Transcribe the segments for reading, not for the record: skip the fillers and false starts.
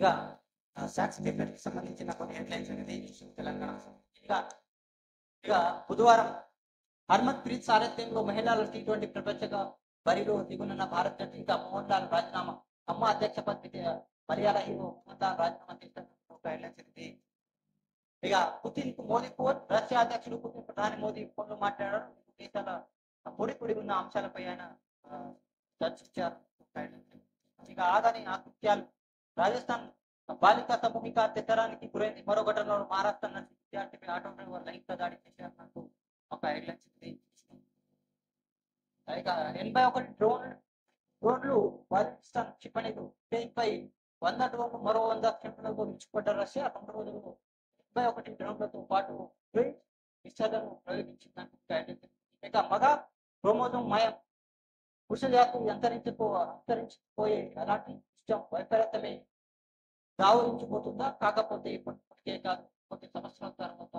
ఇక socks paper కి సంబంధించిన కొన్ని హెడ్లైన్స్ అనేది తెలంగాణ. ఇక ఇక బుధవారం హర్మన్ ప్రీత్ సారథ్యంలో మహిళల T20 ప్రపంచ కప్ బరిలో దిగునున్న భారత్ జట్టు. ఇంకా మోహన్ లాల్ రాజీనామా, అమ్మ అధ్యక్ష పదవికి మర్యాద హీరో మోహన్ లాల్ రాజీనామా చేసిన హెడ్లైన్స్ ఇది. ఇక పుతిన్ కు మోదీ ఫోన్, రష్యా అధ్యక్షుడు పుతిన్ ప్రధాని మోదీ ఫోన్లో మాట్లాడారు. దేశాల పొడి ఉన్న అంశాలపై ఆయన చర్చించారు. ఇక ఆదాని ఆకృత్యాలు, రాజస్థాన్ బాలిక సామూహిక అత్యాచారానికి గురైంది. మరో ఘటనలో మహారాష్ట్ర నుంచి విద్యార్థిపై ఆటో డ్రైవర్ లైంగిక దాడి చేశారన్నట్టు ఒక హెడ్లైన్స్ ఇది. ఇక 81 డ్రోన్లు పాకిస్తాన్ క్షిపణిలు పై 100 డ్రోన్లు, మరో 100 క్షిపణులతో విడిచిపడ్డ రష్యా 2 రోజులు 81 డ్రోన్లతో పాటు విషయాలను ప్రయోగించిందంటూ. ఇక మగ క్రోమోజోమ్ మాయం, పురుష జాతి అంతరించిపోయే అలాంటి ఇష్టం వైపరీత్యమే దావరించిపోతుందా? కాకపోతే ఇప్పటికే కాదు, కొన్ని సంవత్సరాల తర్వాత.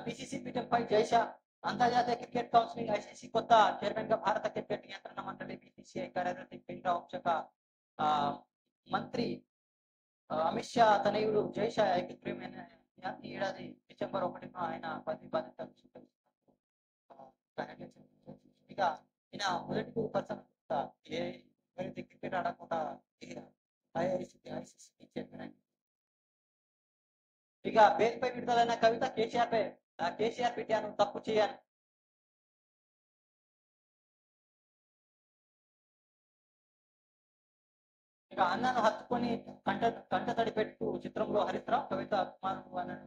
పిసిసి పీఠంపై జైషా, అంతర్జాతీయ క్రికెట్ కౌన్సిల్ ICC కొత్త చైర్మన్ గా భారత క్రికెట్ నియంత్రణ మండలి BCCI కార్యదర్శి కేంద్ర హోంశాఖ మంత్రి అమిత్ షా తనయుడు జైషా ఏకగ్రీవమైన ఈ ఏడాది డిసెంబర్ 1న ఆయన పదవి బాధ్యతలు స్వీకరిస్తున్నారు. ఇక ఈయన మొదటి పర్సన్ ఎవరైతే క్రికెట్ ఆడకుండా ICC చైర్మన్. ఇక బెయిల్పై విడుదలైన కవిత, కేసీఆర్ పెట్టాను తప్పు చేయాలి. ఇక అన్నను హత్తుకొని కంట తడి పెట్టు చిత్రంలో హరిత్రావు కవిత అభిమానులు అన్నను.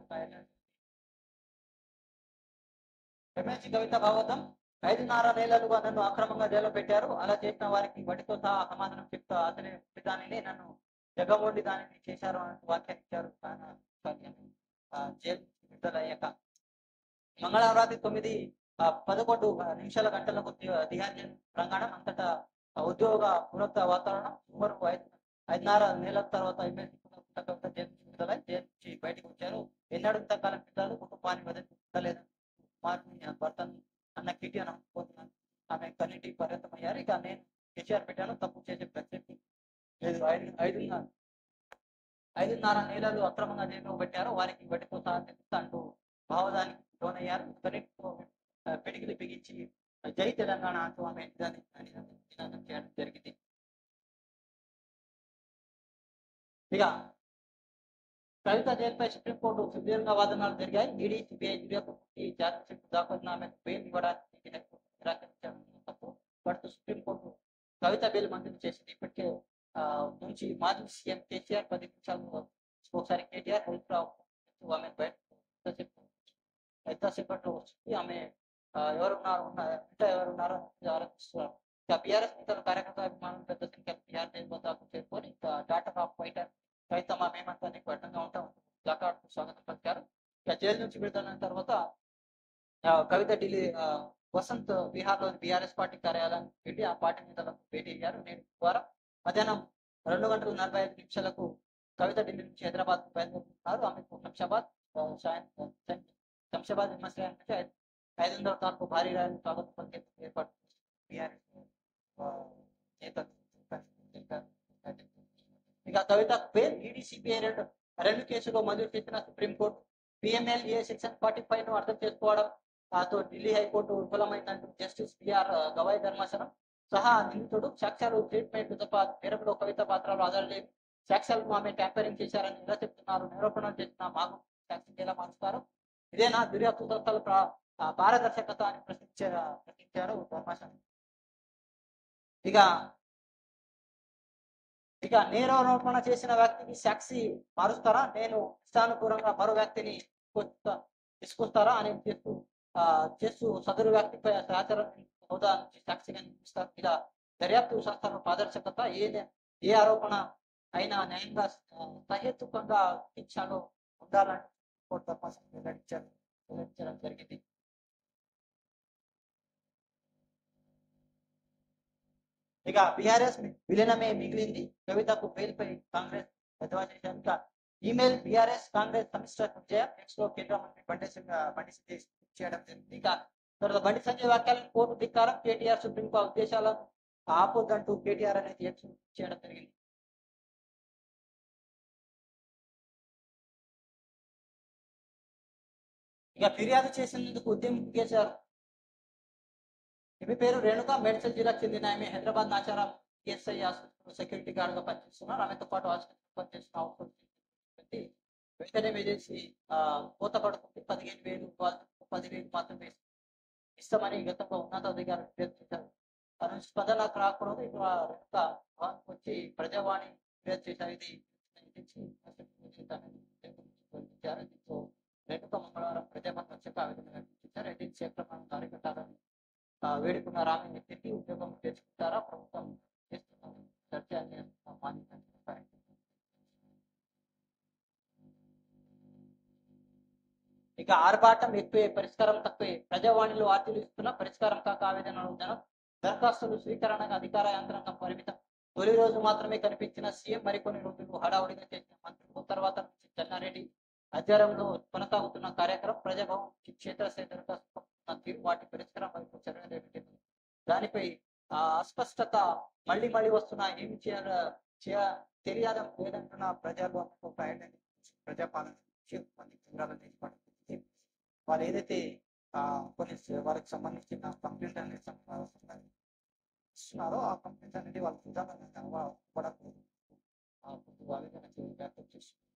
ఎమ్మెల్సీ కవిత భాగవతం, 5.5 నెలలుగా నన్ను అక్రమంగా జైల్లో పెట్టారు. అలా చేసిన వారికి వడ్డీతో సహా సమాధానం చెప్తా అతని దానిని నన్ను జగమోడి దానిని చేశారు అని వ్యాఖ్యానించారు. జైలు విడుదలయ్యాక మంగళవారం రాత్రి 9:11 గంటలకు తిహార్ జైలు ప్రాంగణం అంతటా ఉద్యోగ పునరుద్ధ వాతావరణం. సుమారు 5.5 నెలల తర్వాత ఎమ్మెల్సీ కవిత జైలు విడుదలై జైలు నుంచి బయటకు వచ్చారు. ఎన్నడూ ఇంతకాలం పిల్లలు కుటుంబాన్ని వదిలిపెట్టలేదు. కుమారుని భర్తను అన్న కిటి అని అనుకుంటున్నాను. ఆమె కన్నిటి పరిమితమయ్యారు. ఇక నేను కేసీఆర్ పెట్టాను తప్పు చేసే ప్రసక్తి లేదు. 5.5 నెలలు అక్రమంగా జైల్లో పెట్టారు. వారికి వడ్డీతో సహా తెప్పిస్తా అంటూ భావదానికి లోనయ్యారు. కన్నిటితో పిడికిలి బిగించి జై తెలంగాణ అంటూ ఆమె నినాదం చేయడం జరిగింది. ఇక కవిత జైలుపై సుప్రీంకోర్టు సుదీర్ఘ వాదనలు జరిగాయి. ఈడీ, సిబిఐ జాతీయ దాఖలు ఆమెకు బెయిల్ ఇవ్వడానికి నిరాకరించారు. పడుతూ సుప్రీంకోర్టు కవిత బెయిల్ మంజూరు చేసింది. ఇప్పటికే నుంచి మాజీ సీఎం కేసీఆర్ 10 నిమిషాలు ఒకసారి కేటీఆర్ హరీశ్రావు ఆమె బయట ఎంతసేపట్లో వస్తుంది. ఆమె ఎవరున్నారో ఆలోచిస్తున్నారు. ఇక బీఆర్ఎస్ నేతలు, కార్యకర్త అభిమానులు పెద్ద సంఖ్యలో బీఆర్ జైలు వద్దకు చేరుకొని డాటర్ ఆఫ్ ఫైటర్ కవితమ్మ మేమంతా నీకు అడ్డంగా ఉంటాం ప్లాకార్డ్ స్వాగతం పలికారు. ఇక జైలు నుంచి విడుదలైన తర్వాత కవిత ఢిల్లీ వసంత్ విహార్లోని బీఆర్ఎస్ పార్టీ కార్యాలయానికి వెళ్ళి ఆ పార్టీ నేతలకు భేటీ అయ్యారు. నేను ద్వారా మధ్యాహ్నం 2:45 కవిత ఢిల్లీ నుంచి హైదరాబాద్ బయలుదేరుతున్నారు. ఆమెకు శంషాబాద్ విమర్శనం నుంచి 500 భారీ ర్యాలీ స్వాగతం పలికేందుకు ఏర్పాటు బీఆర్ఎస్ నేతలు. ఇక కవిత బెయిల్, ఈడీ, సిబిఐ రెండు కేసులో మంజూరు చేసిన సుప్రీంకోర్టు. PMLA సెక్షన్ 45 ను అర్థం చేసుకోవడం తో ఢిల్లీ హైకోర్టు విఫలమైందంటూ జస్టిస్ BR గవాయ్ ధర్మాసనం సహా నిందితుడు సాక్ష్యాలు ట్రీట్మెంట్ తప్ప నేరంలో కవిత పాత్రలు ఆధారలేదు. సాక్ష్యాలను ఆమె ట్యాంపరింగ్ చేశారని ఎలా చెప్తున్నారు? నిరూపణలు చేసిన మాకు సాక్ష్యం ఎలా మార్చుతారు? ఇదేనా దర్యాప్తు సంస్థల పారదర్శకత అని ప్రశ్నించారు ధర్మాసనం. ఇక నేరారోపణ చేసిన వ్యక్తిని సాక్షి మారుస్తారా? నేను ఇష్టానుకూలంగా మరో వ్యక్తిని తీసుకొస్తారా అని చేస్తూ సదరు వ్యక్తిపై సహచర హోదా నుంచి సాక్షిగా నియమిస్తారు. ఇలా దర్యాప్తు సంస్థల పారదర్శకత ఏ ఆరోపణ అయినా న్యాయంగా సహేతుకంగా శిక్షలో ఉండాలని కోర్టు ధర్మాసనం వెల్లడించడం జరిగింది. ఇక బీఆర్ఎస్ విలీనమే మిగిలింది. కవితకు బెయిల్పై కాంగ్రెస్ ఎద్దేవా చేశారు. ఇక ఈమెయిల్ బీఆర్ఎస్ కాంగ్రెస్ సమిష్టి విజయం. నెక్స్ట్ లో కేంద్ర మంత్రి బండి సంజయ్ చేయడం జరిగింది. ఇక తర్వాత బండి సంజయ్ వ్యాఖ్యలను కోర్టు ధిక్కారం, కేటీఆర్ సుప్రీంకోర్టు ఉద్దేశాలను ఆపొద్దంటూ కేటీఆర్ అనేది చేయడం జరిగింది. ఇక ఫిర్యాదు చేసినందుకు ఉద్యమం చేశారు. ఈమె పేరు రేణుక, మేడ్చల్ జిల్లాకు చెందిన ఆమె హైదరాబాద్ నాచారం ఎస్ఐ ఆసుపత్రిలో సెక్యూరిటీ గార్డ్ గా పనిచేస్తున్నారు. ఆమెతో పాటు ఆసుపత్రిలో పనిచేస్తున్న అవుట్సోర్సింగ్ వెంటనే వేసేసి కోత పడుతుంది. 15,000 వాళ్ళు 10,000 మాత్రమే ఇస్తామని గతంలో ఉన్నతాధికారులు ఫిర్యాదు చేశారు. తన నుంచి స్పందన రాకూడదు. ఇటు రేణుక వచ్చి ప్రజావాణి ఫిర్యాదు చేశారు. ఇది దీంతో రేణుక మంగళవారం ప్రజాభవన్ వచ్చాక ఆవేదన వ్యక్తం చేశారు. ఏజెన్సీ అక్రమాలను అరికట్టాలని వేడుకున్న రామి తిరిగి ఉద్యోగం తెచ్చుకుంటారా, ప్రభుత్వం చేస్తున్న చర్చ ఇక ఆర్భాటం ఎక్కువే, పరిష్కారం తక్కువే. ప్రజావాణిలో వార్తలు ఇస్తున్న పరిష్కారం కాక ఆవేదనలు జనం. దరఖాస్తులు స్వీకరణకు అధికార యంత్రాంగం పరిమితం. తొలి రోజు మాత్రమే కనిపించిన సీఎం మరికొన్ని రోజులు హడావుడిగా చేసిన మంత్రులు. తర్వాత నుంచి చెన్నారెడ్డి ఆధ్వర్యంలో కొనసాగుతున్న కార్యక్రమం ప్రజాభవన్ క్షేత్రస్థాయి దరఖాస్తు తీరు, వాటి పరిష్కారం వైపు చర్యలు దానిపై అస్పష్టత మళ్ళీ వస్తున్నా ఏమి తెలియడం లేదంటున్న ప్రజలు ప్రజాపాలన వాళ్ళు ఏదైతే కొన్ని వాళ్ళకి సంబంధించిన కంప్లైంట్ అనేది ఇస్తున్నారో ఆ కంప్లైంట్ అనేది వాళ్ళు చూడాలని వ్యక్తం చేస్తున్నారు.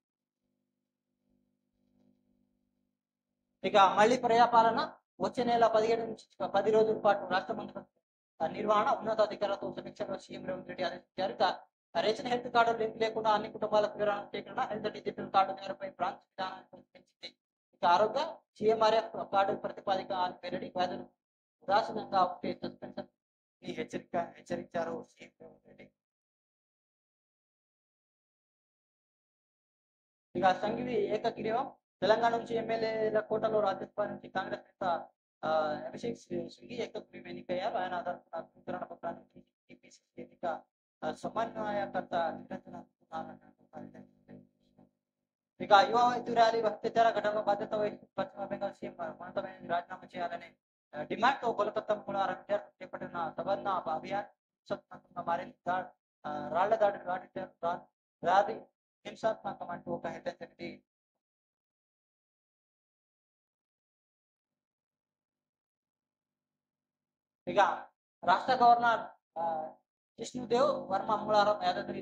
ఇక మళ్ళీ ప్రజాపాలన వచ్చే నెల 17 నుంచి 10 రోజుల పాటు రాష్ట్ర మంత్రుల నిర్వహణ ఉన్నతాధికారులతో సమీక్షలో సీఎం రేవంత్ రెడ్డి ఆదేశించారు. ఇక రేషన్ హెల్త్ కార్డు లింక్ లేకుండా అన్ని కుటుంబాలకు వివరణ సేకరణ, హెల్త్ డిజిటల్ కార్డు నేరపై బ్రాంచ్ విధానాన్ని పెంచింది. ఇక ఆరోగ్య సీఎంఆర్ఎఫ్ కార్డు ప్రతిపాదిక వెల్లడి, వ్యాధులు ఉదాసీనంగా ఉంటే సస్పెన్షన్ హెచ్చరించారు సీఎం రేవంత్ రెడ్డి. ఇక సంఘవి ఏకగ్రీవం, తెలంగాణ నుంచి ఎమ్మెల్యేల కోటలో రాజ్యసభ నుంచి కాంగ్రెస్ నేత అభిషేక్ సింఘి ఏకగ్రీవం ఎన్నికయ్యారు. ఆయన ధృవీకరణ పత్రానికి టీపీసీసీ ఎన్నిక సమన్వయకర్త నిరంజన. ఇక యువ వైద్యురాలి అత్యాచార ఘటనలో బాధ్యత వహిస్తూ పశ్చిమ బెంగాల్ సీఎం మమతా బెనర్జీ రాజీనామా చేయాలని డిమాండ్తో కోలకత్తా మంగళవారం విద్యార్థులు చేపట్టిన తబన్నా అభియాన్ హింసాత్మకంగా మారింది. రాళ్ల దాడి హింసాత్మకం అంటూ ఒక హెడ్లైన్ జరిగింది. ఇక రాష్ట్ర గవర్నర్ జిష్ణుదేవ్ వర్మ మంగళవారం యాదాద్రి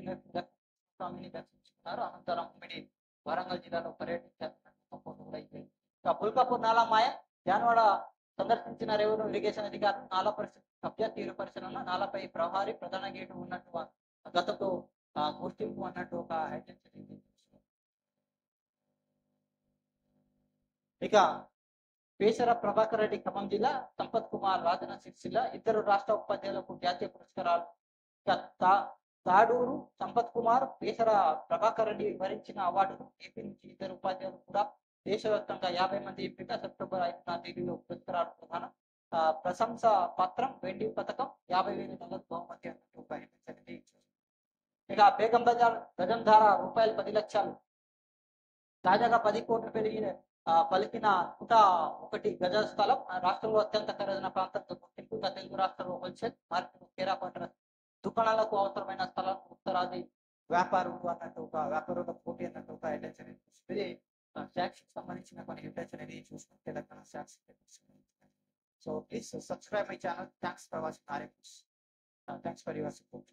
స్వామిని దర్శించుకున్నారు. అనంతరం ఉమ్మడి వరంగల్ జిల్లాలో పర్యటించారు. ఇక బుల్కాపూర్ నాలా మాయ, జాన్వాడ సందర్శించిన రెవెన్యూ ఇరిగేషన్ అధికారులు నాలా పరిస్థితి కబ్జా తీరు పరిశీలన, నాలపై ప్రహారీ ప్రధాన గేటు ఉన్నట్టు గతంతో గుర్తింపు అన్నట్టు ఒక హెచ్చరిక. ఇక పేసర ప్రభాకర్ రెడ్డి ఖమ్మం జిల్లా, సంపత్ కుమార్ రాజన్న సిరిసిల్ల, ఇద్దరు రాష్ట్ర ఉపాధ్యాయులకు జాతీయ పురస్కారాలు. తాడూరు సంపత్ కుమార్, పేసర ప్రభాకర్ రెడ్డి వివరించిన అవార్డును ఏపీ నుంచి ఇద్దరు ఉపాధ్యాయులు కూడా దేశవ్యాప్తంగా 50 మంది ఎంపిక. సెప్టెంబర్ 5న ఢిల్లీలో పురస్కారాలు ప్రధానం. ప్రశంస పత్రం, వెండి పథకం, 50,000 నగదు బహుమతి అన్నట్టు ఒక హెచ్చరిక. ఇక బేగం బజార్ గజం ధర రూపాయలు 10 లక్షలు. తాజాగా 10 కోట్లు పెరిగిన పలికిన 101 గజ స్థలం. రాష్ట్రంలో అత్యంత ఖరీదైన ప్రాంతంతో గుర్తింపు. తెలుగు రాష్ట్రంలో హోల్సేల్ మార్కెట్ కేరాపట్ల దుకాణాలకు అవసరమైన స్థలం ఉత్తరాది వ్యాపారులు అన్నట్టు ఒక వ్యాపారుల పోటీ అన్నట్టు ఒక హెడ్లైన్స్ అనేది ఇది ట్యాక్స్ సంబంధించిన కొన్ని హెడ్లైన్స్ అనేది చూసుకుంటే Telangana tax. So please subscribe my channel. Thanks for watching RFS. Thanks for your support.